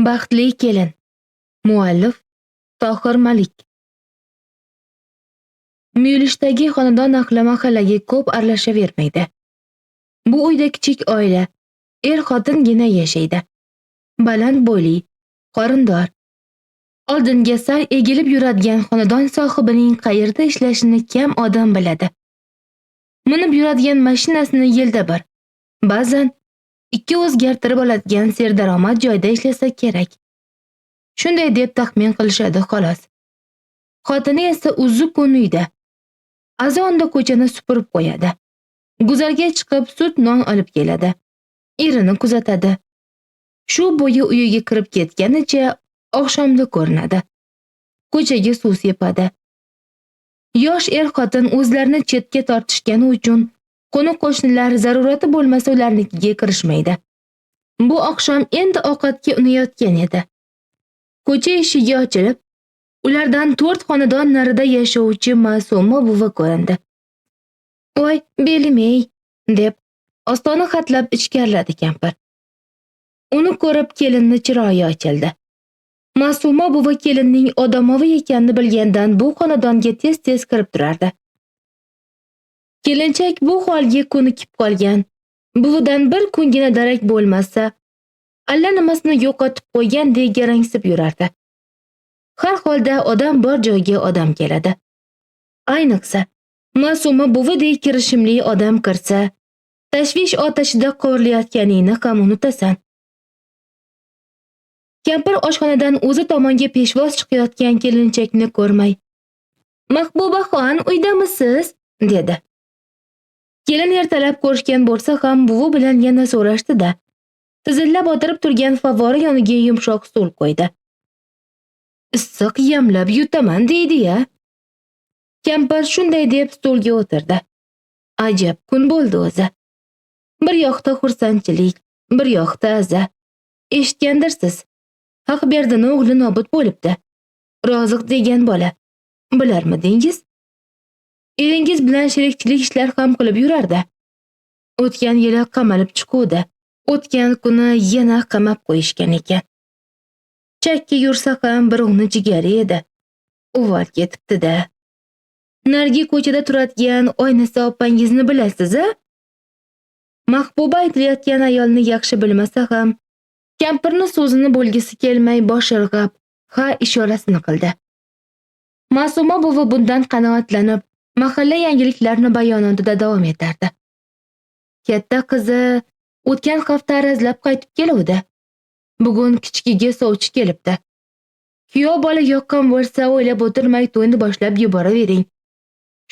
Baxtli kelin. Muallif Tohir Malik. Muyulishdagi xonadon aqli-mahallaga ko'p aralashavermaydi. Bu uyda kichik oila, xotingina yashaydi. Baland bo'yli, qorindor. Oldinga sal egilib yuradigan xonadon sohibining qayerda ishlashini kam odam biladi. Minib yuradigan mashinasini yilda bir, ba'zan 2 o'zgartirib oladigan serdaromad joyda ishlasa kerak. Shunday deb taxmin qilishadi xolos. Xotini esa uzuq-kun uyda. Azonda ko'chani supurib qo'yadi. Guzarga chiqib sut non olib keladi. Erini kuzatadi. Shu bo'yi uyiga kirib ketganicha oqshomda ko'rinadi. Ko'chaga suv sepadi. Yosh xotin o'zlarini chetga tortishgani uchun qo'ni-qo'shnilar zarurati bo'lmasa ularnikiga kirishmaydi. Bu oqshom endi ovqatga unayotgan edi. Ko'cha eshigi ochilib, ulardan 4 xonadon narida yashovchi Ma'suma buvi ko'rindi. "Voy, belim-ey", deb ostona hatlab ichkariladi kampir. Uni ko'rib kelinning chiroyi ochildi. Ma'suma buvi kelinning odamovi ekanini bilgandan bu xonadonga tez-tez kirib turardi. Kelinchak bu holga ko'nikib qolgan. Buvidan bir kungina darak bo'lmasa, allanimasini yo'qotib qo'ygandek garangsib yurardi. Har holda odam bor joyga odam keladi. Ayniqsa, Ma'suma buvidek kirishimli odam kirsa, tashvish otashida qovurilayotganingni ham unutasan. Kampir oshxonadan o'zi tomonga peshvoz chiqayotgan kelinchakni ko'rmay, "Mahbubaxon, uydamisiz?" dedi. Kelin ertalab ko'rishgan bo'lsa ham buvi bilan yana so'rashdi-da, tizillab o'tirib turgan favvora yoniga yumshoq stul qo'ydi. "Issiq yamlab yutaman deydi-ya." Kampir shunday deb stulga o'tirdi. Ajab kun bo'ldi o'zi. Bir yoqda xursandchilik, bir yoqda aza. Eshitgandirsiz. Haqberdini o'g'li nobud bo'libdi. Roziq degan bola. Bilarmidingiz? Eringiz bilan sherikchilik ishlar ham qilib yurardi. O'tgan yili qamalib chiquvdi. O'tgan kuni yana qamab qo'yishgan ekan. Chakka yursa ham birovni jigari edi. Uvol ketibdi-da. Nargi ko'chada turadigan Oynasi opangizni bilasiz-a? Mahbuba aytilayotgan ayolni yaxshi bilmasa ham, kampirni so'zini bo'lgisi kelmay bosh irg'ab, ha ishorasini qildi. Ma'suma buvi bundan qanoatlanib, mahalla yangiliklarini bayonotida davom etardi. Katta qizi o'tgan hafta arazlab qaytib keluvdi. Bugun kichkiga sovchi kelibdi. Kuyov bola yoqqan bo'lsa, o'ylab o'tirmay to'yni boshlab yuboravering.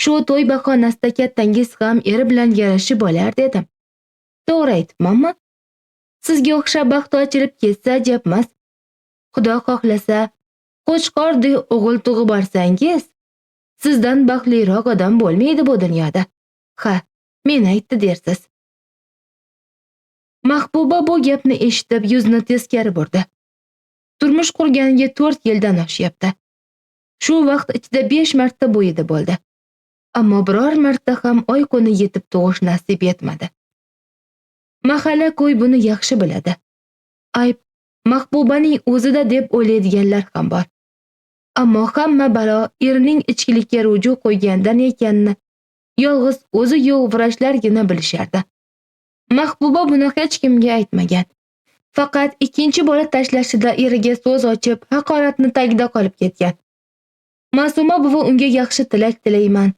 Shu to'y bahonasida kattangiz ham eri bilan yarashib olar dedim. To'g'ri aytibmanmi? Sizga o'xshab baxt ochilib ketsa ajabmas. Xudo xohlasa, qo'chqordek o'g'il tug'ib olsangiz, sizdan baxtliroq odam bo'lmaydi bu dunyoda. Ha, men aytdi dersiz. Mahbuba bu gapni eshitib yuzni teskari burdi. Turmush qurganiga 4 yildan oshyapti. Shu vaqt ichida 5 marta bo'yida bo'ldi. Ammo biror marta ham oy kuni yetib tug'ish nasib etmadi. Mahalla ko'y buni yaxshi biladi. Ayb Mahbubaning o'zida deb o'ylaydiganlar ham bor. Ammo hamma balo erining ichkilikka ruju qo'ygandan ekanini yolg'iz o'zi yo'q vrachlargina bilishardi. Mahbuba buni hech kimga aytmagan. Faqat ikkinchi bola tashlashida eriga so'z ochib, haqoratni tagida qolib ketgan. Ma'suma buvi unga yaxshi tilak tilayman.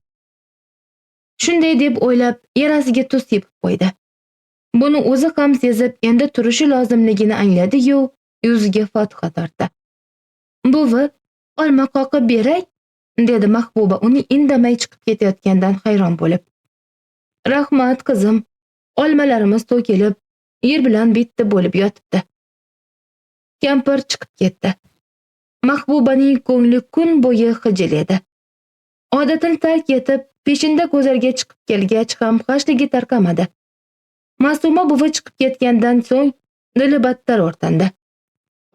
Shunday deb o'ylab, yarasiga tuz sepib qo'ydi. Buni o'zi ham sezib, endi turishi lozimligini angladi-yu, yuziga fotiha tortdi. "Buvi, olma qoqib beray", dedi Mahbuba uning indamay chiqib ketayotgandan hayron bo'lib. "Rahmat qizim, olmalarimiz to'kilib, yer bilan bitta bo'lib yotibdi." Kampir chiqib ketdi. Mahbubaning ko'ngli kun bo'yi xijil edi. Odatini tark etib, peshinda guzarga chiqib kelgach ham g'ashligi tarqamadi. Ma'suma buvi chiqib ketgandan so'ng dili battar o'rtandi.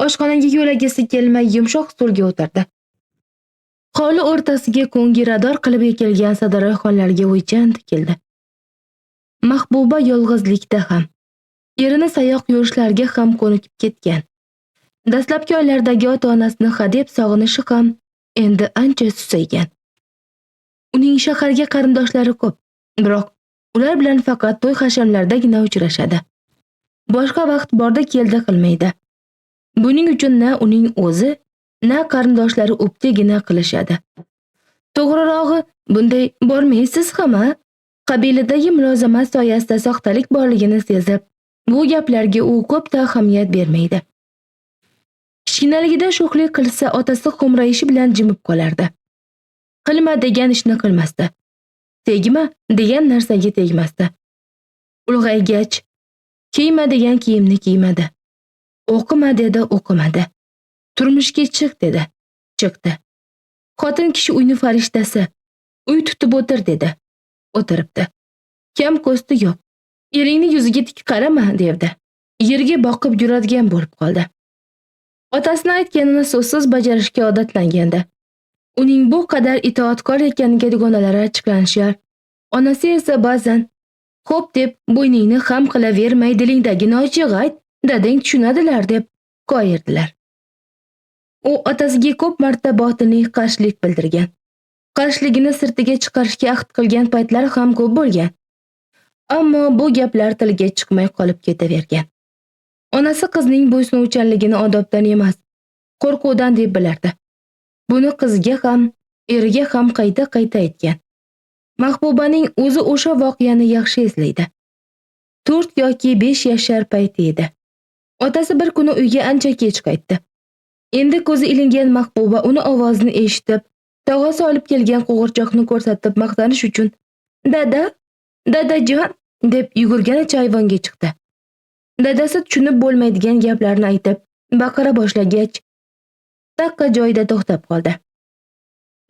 Oshxonaga yo'lagisi kelmay yumshoq stulga o'tirdi. Hovli o'rtasiga ko'ngirador qilib ekilgan sadaroyxonlarga o'ychan tikildi. Mahbuba yolg'izlikda ham, erini sayoq yurishlarga ham ko'nikib ketgan. Dastlabki oylardagi ota-onasini hadeb sog'inishi ham endi ancha susaygan. Uning shaharga qarindoshlari ko'p, biroq ular bilan faqat to'y hashamlardagina uchrashadi. Boshqa vaqt borda keldi qilmaydi. Buning uchun na uning o'zi, na qarindoshlari o'pkagina qilishadi. To'g'rirog'i, bunday bormaysiz ham-a? Qabiladagi mulozamat soyasida soxtalik borligini sezib, bu gaplarga u ko'p ahamiyat bermaydi. Kichkinaligida sho'xlik qilsa, otasi xo'mrayishi bilan jimib qolardi. Qilma degan ishni qilmasdi. Tegma degan narsaga tegmasdi. Ulg'aygach, kiyma degan kiyimni kiymadi. O'qima dedi, o'qimadi. Turmushga chiq dedi, chiqdi. Xotin kishi uyni farishtasi. Uy tutib o'tir dedi. O'tiribdi. Kam ko'sti yo'q. Eringni yuziga tik qarama devdi. Yerga boqib yuradigan bo'lib qoldi. Otasining aytganini so'zsiz bajarishga odatlangandi. Uning bu qadar itoatkor ekaniga dugonalari achchiqlanishar. Onasi esa ba'zan "Xo'p" deb bo'yningni ham qilavermay dilingdagini ochiq ayt, dadang tushunadilar deb qo'yirdilar. U otasiga ko'p marta botiniy qarshilik bildirgan. Qarshiligini sirtiga chiqarishga ahd qilgan paytlar ham ko'p bo'lgan. Ammo bu gaplar tilga chiqmay qolib ketavergan. Onasi qizning bo'ysunuvchanligini odobdan emas, qo'rquvdan deb bilardi. Buni qiziga ham, eriga ham qayta-qayta aytgan. Mahbubaning o'zi o'sha voqeani yaxshi eslaydi. 4 yoki 5 yashar payti edi. Otasi bir kuni uyga ancha kech qaytdi. Endi ko'zi ilingan Mahbuba uni ovozini eshitib, tog'asi olib kelgan qo'g'irchoqni ko'rsatib maqtanish uchun "Dada, dadajon" deb yugurganicha ayvonga chiqdi. Dadasi tushunib bo'lmaydigan gaplarni aytib, baqira boshlagach, taqqa joyida to'xtab qoldi.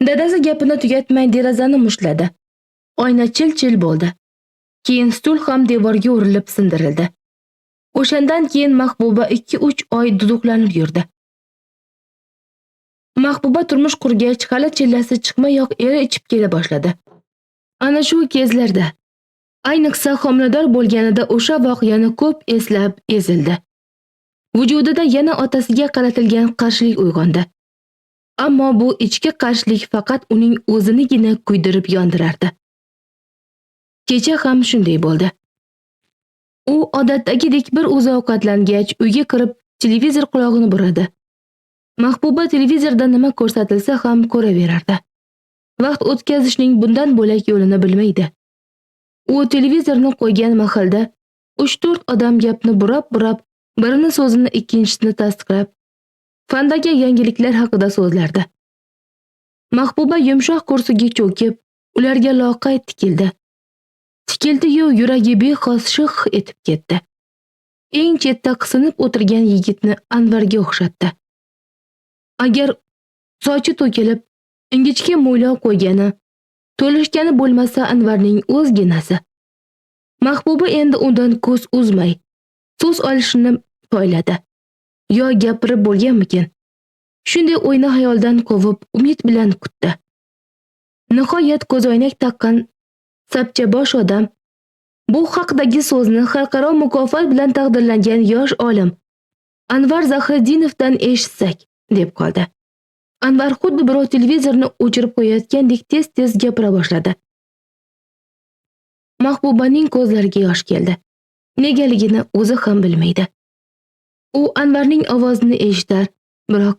Dadasi gapini tugatmay derazani mushladi. Oyna chil-chil bo'ldi. Keyin stul ham devorga urilib sindirildi. O'shandan keyin Mahbuba 2-3 oy duduqlanib yurdi. Mahbuba turmush qurgach, hali chillasi chiqmayoq eri ichib kela boshladi. Ana shu kezlarda, ayniqsa homilador bo'lganida o'sha voqeani ko'p eslab ezildi. Vujudida yana otasiga qaratilgan qarshilik uyg'ondi. Ammo bu ichki qarshilik faqat uning o'zinigina kuydirib yondirardi. Kecha ham shunday bo'ldi. U odatdagidek bir o'zi ovqatlangach uyga kirib televizor quloqni buradi. Mahbuba televizorda nima ko'rsatilsa ham ko'raverardi. Vaqt o'tkazishning bundan bo'lak yo'lini bilmaydi. U televizorni qo'ygan mahalda 3-4 odam gapni burab-burab, birini so'zini ikkinchisini tasdiqlab, fandagi yangiliklar haqida so'zlardi. Mahbuba yumshoq kursiga cho'kib, ularga loqayd tikildi. Tikildi-yu yuragi bexos shih etib ketdi. Eng chetda qisinib o'tirgan yigitni Anvarga o'xshatdi. Agar sochi to'kilib, ingichka mo'ylov qo'ygani, to'lishgani bo'lmasa Anvarning o'zginasi. Mahbuba endi undan ko'z uzmay, so'z olishini poyladi. Yo gapirib bo'lganmikin? Shunday o'yni xayoldan qovib, umid bilan kutdi. Nihoyat ko'zoynak taqqan sapcha bosh odam bu haqdagi so'zni xalqaro mukofot bilan taqdirlangan yosh olim Anvar Zahriddinovdan eshitsak, deb qoldi. Anvar xuddi birov televizorni o'chirib qo'yayotgandek tez-tez gapira boshladi. Mahbubaning ko'zlariga yosh keldi. Negaligini o'zi ham bilmaydi. U Anvarning ovozini eshitar, biroq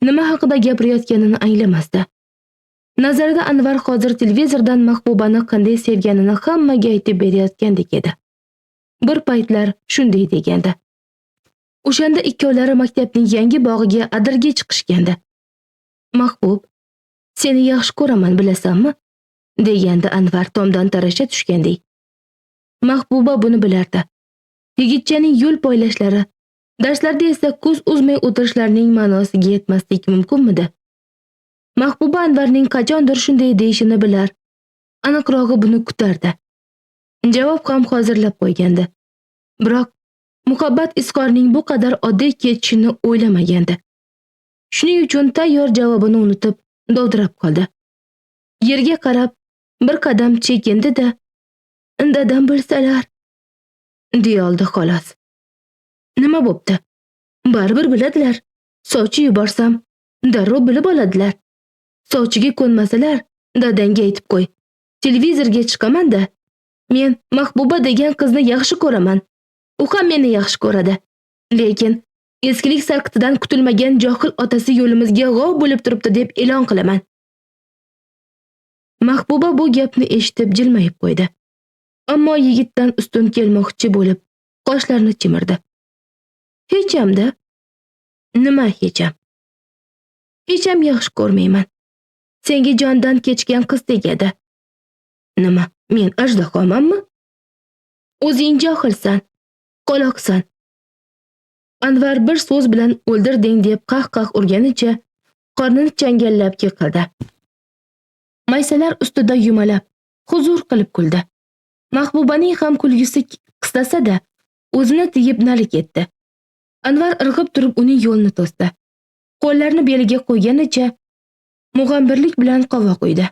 nima haqida gapirayotganini anglamasdi. Nazarida Anvar hozir televizordan Mahbubani qanday sevganini hammaga aytib berayotgandek edi. Bir paytlar shunday degandi. O'shanda ikkovlari maktabning yangi bog'iga adirga chiqishgandi. Mahbub, seni yaxshi ko'raman, bilasanmi? Degandi Anvar tomdan tarasha tushgandek. Mahbuba buni bilardi. Yigitchaning yo'l poylashlari, darslarda esa ko'z uzmay o'tirishlarining ma'nosiga yetmaslik mumkinmidi? Mahbuba Anvarning qachondir shunday deyishini bilar, aniqrog'i buni kutardi. Javob ham hozirlab qo'ygandi. Biroq muhabbat izhorining bu qadar oddiy kechishini o'ylamagandi. Shuning uchun tayyor javobini unutib, dovdirab qoldi. Yerga qarab bir qadam chekindi-da, "Dadam bilsalar", deya oldi xolos. Nima bo'pti? Baribir biladilar. Sovchi yuborsam, darrov bilib oladilar. Sovchiga ko'nmasalar, dadangga aytib qo'y. Televizorga chiqaman-da. Men Mahbuba degan qizni yaxshi ko'raman. U ham meni yaxshi ko'radi. Lekin eskilik sarqitidan kutilmagan johil otasi yo'limizga g'ov bo'lib turibdi deb e'lon qilaman. Mahbuba bu gapni eshitib jilmayib qo'ydi. Ammo yigitdan ustun kelmoqchi bo'lib, qoshlarini chimirdi. Hecham-da. Nima hecham? Hecham yaxshi ko'rmayman. Senga jondan kechgan qiz tegadi. Nima, men ajdahomanmi? O'zing johilsan, qoloqsan. Anvar bir so'z bilan o'ldirding deb qah-qah urganicha qornini changallab yiqildi. Maysalar ustida yumalab, huzur qilib kuldi. Mahbubaning ham kulgisi qistasa-da, o'zini tiyib nari ketdi. Anvar irg'ib turib uning yo'lini to'sdi. Qo'llarini beliga qo'yganicha mug'ambirlik bilan qovoq uydi.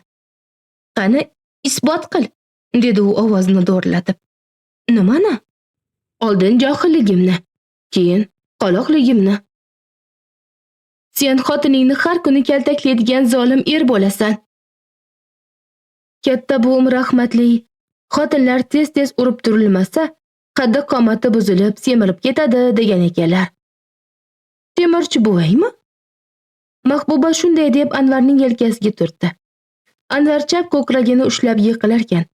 Qani, isbot qil, dedi u ovozini do'rlatib. Nimani? Oldin johilligimni, keyin qoloqligimni. Sen xotiningni har kuni kaltaklaydigan zolim er bo'lasan. Katta buvim rahmatli, xotinlar tez-tez urib turilmasa, qaddi qomati buzilib, semirib ketadi degan ekanlar. Temirchi buvaymi? Mahbuba shunday deb Anvarning yelkasiga turtdi. Anvar chap ko'kragini ushlab yiqilarkan,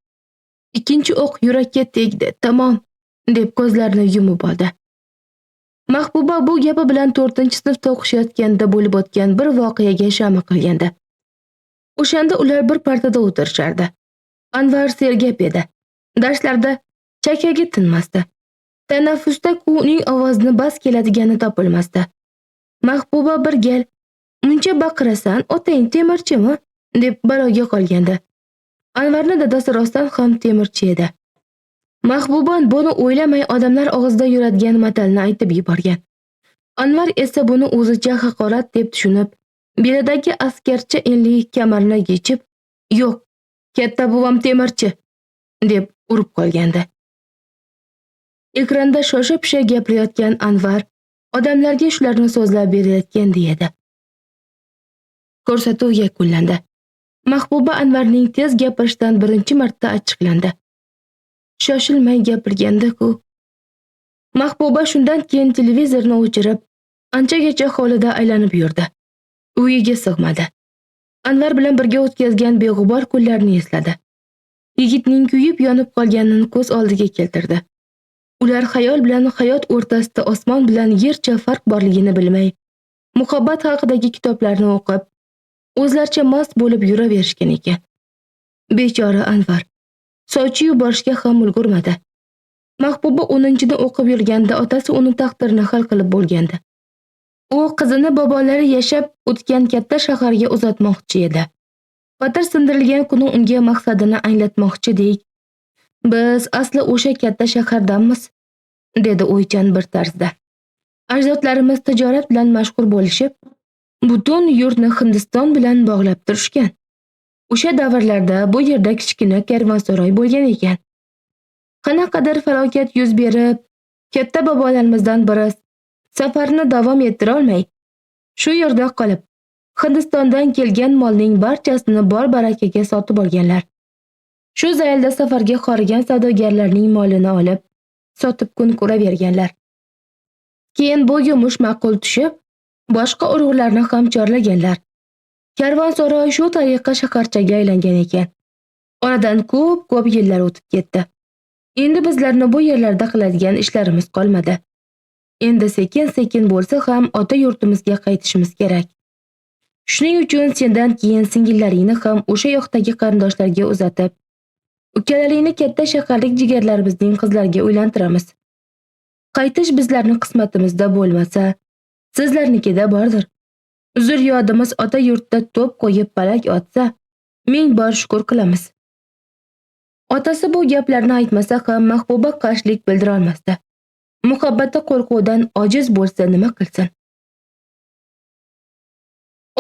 ikkinchi o'q yurakka tegdi, tamom, deb ko'zlarini yumib oldi. Mahbuba bu gapi bilan 4-sinfda o'qishayotganda bo'lib o'tgan bir voqeaga shama qilgandi. O'shanda ular bir partada o'tirishardi. Anvar sergap edi. Darslarda chakagi tinmasdi. Tanaffusda uning ovozini bas keladigani topilmasdi. Mahbuba bir gal, "Muncha baqirasan, otang temirchimi?" deb baloga qolgandi. Anvarning dadasi rostdan ham temirchi edi. Mahbuba buni o'ylamay odamlar og'zida yuradigan matalni aytib yuborgan. Anvar esa buni o'zicha haqorat deb tushunib, belidagi askarcha enli kamarni yechib, "Yo'q, katta buvam temirchi", deb urib qolgandi. Ekranda shosha-pisha gapirayotgan Anvar odamlarga shularni so'zlab berayotganda edi. Ko'rsatuv yakunlandi. Mahbuba Anvarning tez gapirishdan birinchi marta achchiqlandi. Shoshilmay gapirganda-ku. Mahbuba shundan keyin televizorni o'chirib, anchagacha hovlida aylanib yurdi. Uyiga sig'madi. Anvar bilan birga o'tkazgan beg'ubor kunlarni esladi. Yigitning kuyib yonib qolganini ko'z oldiga keltirdi. Ular xayol bilan hayot o'rtasida osmon bilan yercha farq borligini bilmay, muhabbat haqidagi kitoblarni o'qib, o'zlaricha mast bo'lib yuraverishgan ekan. Bechora Anvar sovchi yuborishga ham ulgurmadi. Mahbuba 10-ni o'qib yurganda otasi uni taqdirini hal qilib bo'lgandi. U qizini bobolari yashab o'tgan katta shaharga uzatmoqchi edi. Patir sindirilgan kuni unga maqsadini anglatmoqchidek. Biz asli o'sha katta shahardanmiz, dedi o'ychan bir tarzda. Ajdodlarimiz tijorat bilan mashg'ul bo'lishib, butun yurtni Hindiston bilan bog'lab turishgan. O'sha davrlarda bu yerda kichkina karvonsaroy bo'lgan ekan. Qanaqadir falokat yuz berib, katta bobolarimizdan biri safarni davom ettira olmay, shu yerda qolib, Hindistondan kelgan molning barchasini bor barakaga sotib olganlar. Shu zaylda safarga xorigan savdogarlarning molini olib, sotib kun ko'raverganlar. Keyin bu yumush ma'qul tushib, boshqa urug'larni ham chorlaganlar. Karvonsaroy shu tariqa shaharchaga aylangan ekan. Oradan ko'p yillar o'tib ketdi. Endi bizlarni bu yerlarda qiladigan ishlarimiz qolmadi. Endi sekin-sekin bo'lsa ham ota yurtimizga qaytishimiz kerak. Shuning uchun sendan keyin singillaringni ham o'sha yoqdagi qarindoshlarga uzatib, ukalaringni katta shaharlik jigarlarimizning qizlariga uylantiramiz. Qaytish bizlarning qismatimizda bo'lmasa, sizlarnikida bordir. Zurriyodimiz ota yurtda to'p qo'yib palak otsa, ming bor shukr qilamiz. Otasi bu gaplarni aytmasa ham Mahbuba qarshilik bildira olmasdi. Muhabbati qo'rquvdan ojiz bo'lsa nima qilsin?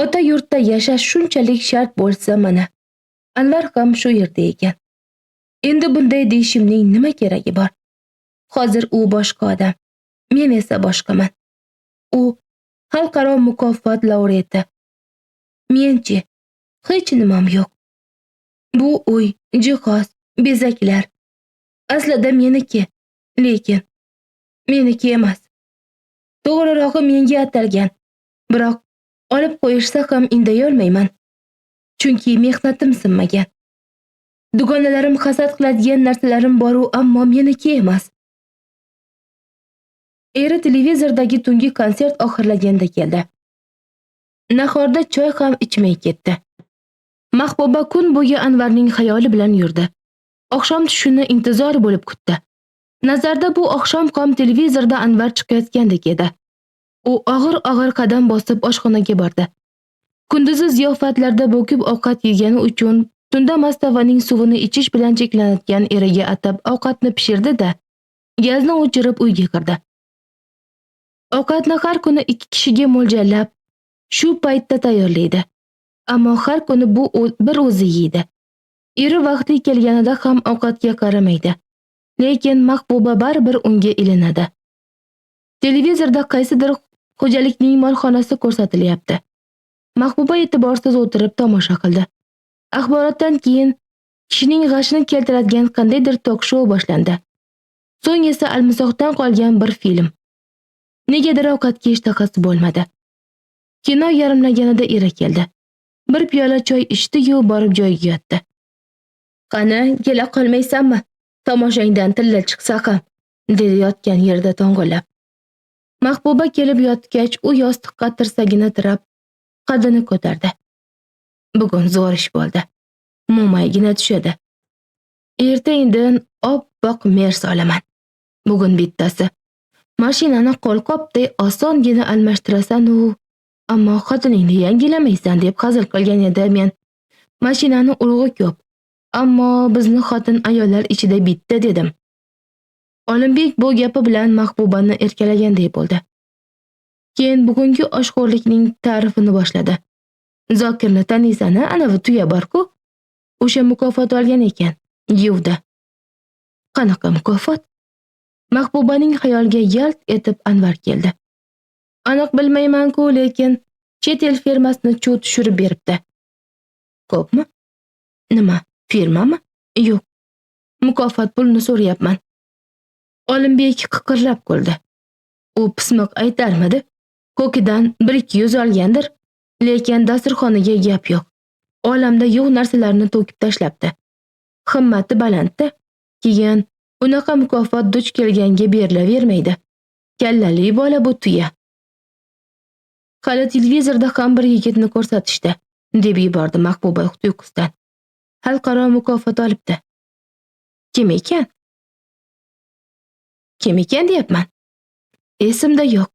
Ota yurtda yashash shunchalik shart bo'lsa mana, Anvar ham shu yerda ekan. Endi bunday deyishimning nima keragi bor? Hozir u boshqa odam, men esa boshqaman. U xalqaro mukofot laureati. Men-chi, hech nimam yo'q. Bu uy, jihoz, bezaklar aslida meniki, lekin meniki emas. To'g'rirog'i menga atalgan. Biroq olib qo'yishsa ham indayolmayman. Chunki mehnatim sinmagan. Dugonalarim hasad qiladigan narsalarim bor-u, ammo meniki emas. Eri televizordagi tungi konsert oxirlaganda keldi. Nahorda choy ham ichmay ketdi. Mahbuba kun bo'yi Anvarning xayoli bilan yurdi. Oqshom tushini intizor bo'lib kutdi. Nazarda bu oqshom ham televizorda Anvar chiqayotgandek edi. U og'ir-og'ir qadam bosib oshxonaga bordi. Kunduzi ziyofatlarda bo'kib ovqat yegani uchun tunda mastavaning suvini ichish bilan cheklanayotgan eriga atab ovqatni pishirdi-da, gazni o'chirib uyga kirdi. Ovqatni har kuni 2 kishiga mo'ljallab, shu paytda tayyorlaydi. Ammo har kuni bu bir o'zi yeydi. Eri vaqti kelganida ham ovqatga qaramaydi. Lekin Mahbuba baribir unga ilinadi. Televizorda qaysidir xo'jalikning molxonasi ko'rsatilyapti. Mahbuba e'tiborsiz o'tirib tomosha qildi. Axborotdan keyin kishining g'ashini keltiradigan qandaydir tok-shou boshlandi. So'ng esa almisoqdan qolgan bir film. Negadir ovqatga ishtahasi bo'lmadi. Kino yarimlaganida eri keldi. Bir piyola choy ichdi-yu borib joyiga yotdi. Qani, kela qolmaysanmi? Tomoshangdan tilla chiqsa ham, dedi yotgan yerda to'ng'illab. Mahbuba kelib yotgach, u yostiqqa tirsagini tirab, qaddini ko'tardi. Bugun zo'r ish bo'ldi. Mo'maygina tushadi. Erta-indin oppoq Merc olaman. Bugun bittasi. Mashinani qo'lqopday osongina almashtirasan-u, ammo xotiningni yangilamaysan deb hazil qilgan edi men. Mashinani urug'i ko'p, ammo bizni xotin ayollar ichida bitta dedim. Olimbek bu gapi bilan Mahbubani erkalaganday bo'ldi. Keyin bugungi oshxo'rlikning ta'rifini boshladi. Zokirni taniysan-a, anavi tuya bor-ku? O'sha mukofot olgan ekan, yuvdi. Qanaqa mukofot? Mahbubaning xayoliga yalt etib Anvar keldi. Aniq bilmayman-ku, lekin chet el firmasini chuv tushirib beribdi. Ko'pmi? Nima, firmami? Yo'q. Mukofot pulni so'rayapman. Olimbek qiqirlab kuldi. U pismiq aytarmidi? Ko'kidan 1-200 olgandir, lekin dasturxoniga gap yo'q. Olamda yo'q narsalarni to'kib tashlabdi. Himmati balandda. Keyin unaqa mukofot duch kelganga berilavermaydi. Kallali bola bu tuya. Hali televizorda ham bir yigitni ko'rsatishdi, deb yubordi Mahbuba tuyqusdan. Xalqaro mukofot olibdi. Kim ekan? Kim ekan deyapman. Esimda yo'q.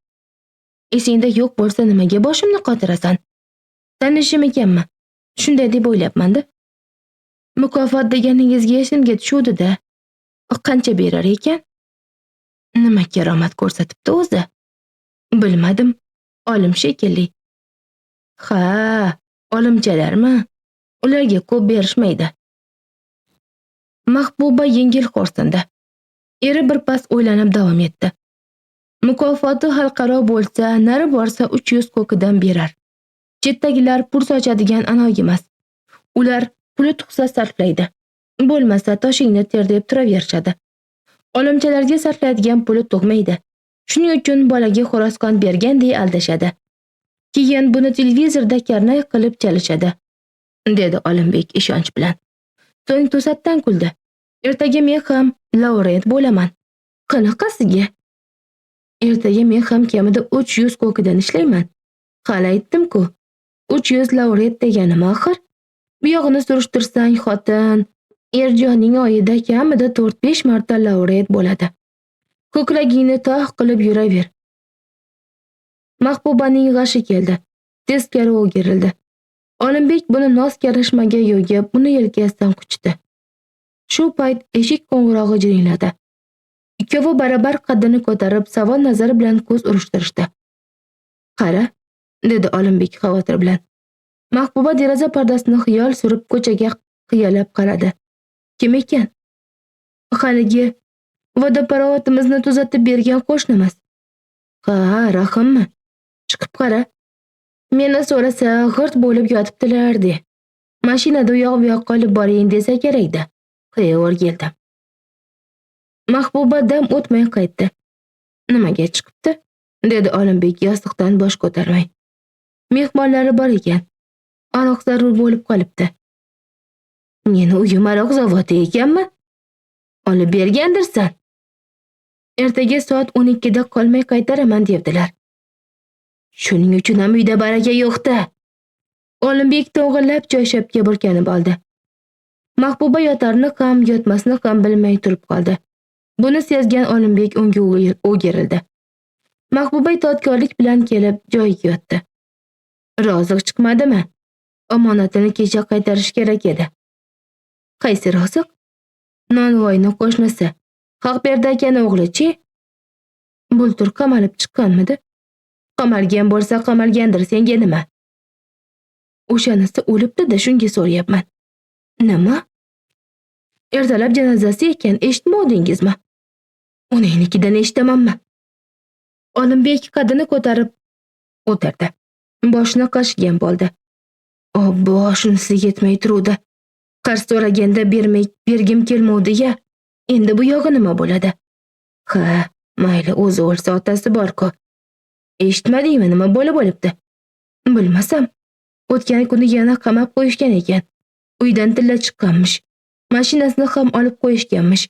Esingda yo'q bo'lsa nimaga boshimni qotirasan? Tanishim ekanmi? Shunday deb o'ylabman-da. Mukofot deganingizga esimga tushuvdi-da. Qancha berar ekan? Nima karomat ko'rsatibdi o'zi? Bilmadim. Olim shekilli. Ha, olimchalarmi? Ularga ko'p berishmaydi. Mahbuba yengil xo'rsindi. Eri birpas o'ylanib davom etdi. Mukofoti xalqaro bo'lsa, nari borsa 300 ko'kidan berar. Chetdagilar pul sochadigan anoyi emas. Ular puli tuqsa sarflaydi. Bo'lmasa toshingni ter deb turaverishadi. Olimchalarga sarflaydigan puli tug'maydi. Shuning uchun bolaga xo'rozqon berganday aldashadi. Keyin buni televizorda karnay qilib chalishadi, dedi Olimbek ishonch bilan. So'ng to'satdan kuldi. Ertaga men ham laureat bo'laman. Qanaqasiga? Ertaga men ham kamida 300 ko'kidan ishlayman. Hali aytdim-ku. 300 laureat deganim axir. Bu yog'ini surishtirsang, xotin Erjonning oyida kamida 4-5 marta laureat bo'ladi. Ko'kragingni tog' qilib yuraver. Mahbubaning g'ashi keldi. Teskari o'girildi. Olimbek buni noz karashmaga yo'yib, uni yelkasidan quchdi. Shu payt eshik qo'ng'irog'i jiringladi. Ikkovi barabar qaddini ko'tarib, savol nazari bilan ko'z urishtirishdi. Qara, dedi Olimbek xavotir bilan. Mahbuba deraza pardasini xiyol surib ko'chaga qiyalab qaradi. Kim ekan? Haligi vodoparovotimizni tuzatib bergan qo'shnimiz. Ha, Rahimmi? Chiqib qara. Meni so'rasa, g'irt bo'lib yotibdilar de. Mashinada u yoq bu yoqqa olib boring desa kerak-da. Qiyaver keldim. Mahbuba dam o'tmay qaytdi. Nimaga chiqibdi? Dedi Olimbek yostiqdan bosh ko'tarmay. Mehmonlari bor ekan. Aroq zarur bo'lib qolibdi. Meni uyim aroq zavodi ekanmi? Olib bergandirsan. Ertaga soat 12 da qolmay qaytaraman devdilar. Shuning uchun ham uyda baraka yo'q-da. Olimbek to'ng'illab choyshabga burkanib oldi. Mahbuba yotarni ham, yotmasni ham bilmay turib qoldi. Buni sezgan Olimbek unga o'girildi. Mahbuba itoatkorlik bilan kelib joyiga yotdi. Roziq chiqmadimi? Omonatini kecha qaytarish kerak edi. Qaysi roziq? Nonvoyning qo'shnisi. Haqberdi akani o'g'li-chi? Bultur qamalib chiqqanmidi? Qamalgan bo'lsa qamalgandir, senga nima? O'shanisi o'libdi-da, shunga so'rayapman. Nima? Ertalab janozasi ekan, eshitmadingizmi? Uningnikidan eshitamanmi? Olimbek qaddini ko'tarib o'tirdi. Boshini qashgan bo'ldi. Obbo, shunisi yetmay turuvdi. Qarz so'raganda bergim kelmovdi-ya. Endi bu yog'i nima bo'ladi? Ha, mayli, o'zi o'lsa otasi bor-ku. Eshitmadingmi nima bo'libdi? Bilmasam. O'tgan kuni yana qamab qo'yishgan ekan. Uydan tilla chiqqanmish. Mashinasini ham olib qo'yishganmish.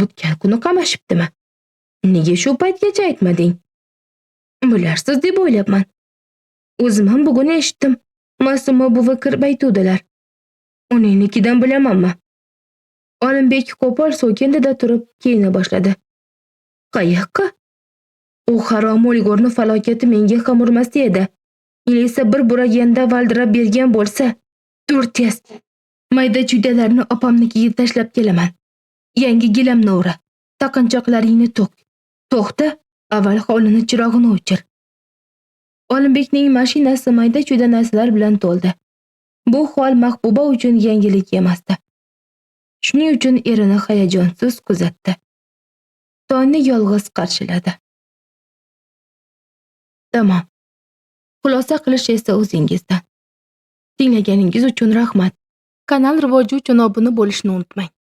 O'tgan kuni qamashibdimi? Nega shu paytgacha aytmading? Bularsiz deb o'ylabman. O'zim ham bugun eshitdim. Ma'suma buvi kirib aytuvdilar. Uningnikidan bilamanmi? Olimbek qo'pol so'kindida turib kiyina boshladi. Qayoqqa? U harom o'lgurni falokati menga ham urmasdi edi. Ilisa bir buraganda valdirab bergan bo'lsa, dur tez. Mayda chuydalarni opamnikiga tashlab kelaman. Yangi gilamni o'ra. Taqinchoqlaringni to'q. To'xta, avval hovlini chirog'ini o'chir. Olimbekning mashinasi mayda chuyda narsalar bilan to'ldi. Bu hol Mahbuba uchun yangilik emasdi. Shuning uchun erini hayajonsiz kuzatdi. Tongni yolg'iz qarshiladi. Tamom. Xulosa qilish esa o'zingizdan. Tinglaganingiz uchun rahmat. Kanal rivoji uchun obuna bo'lishni unutmang.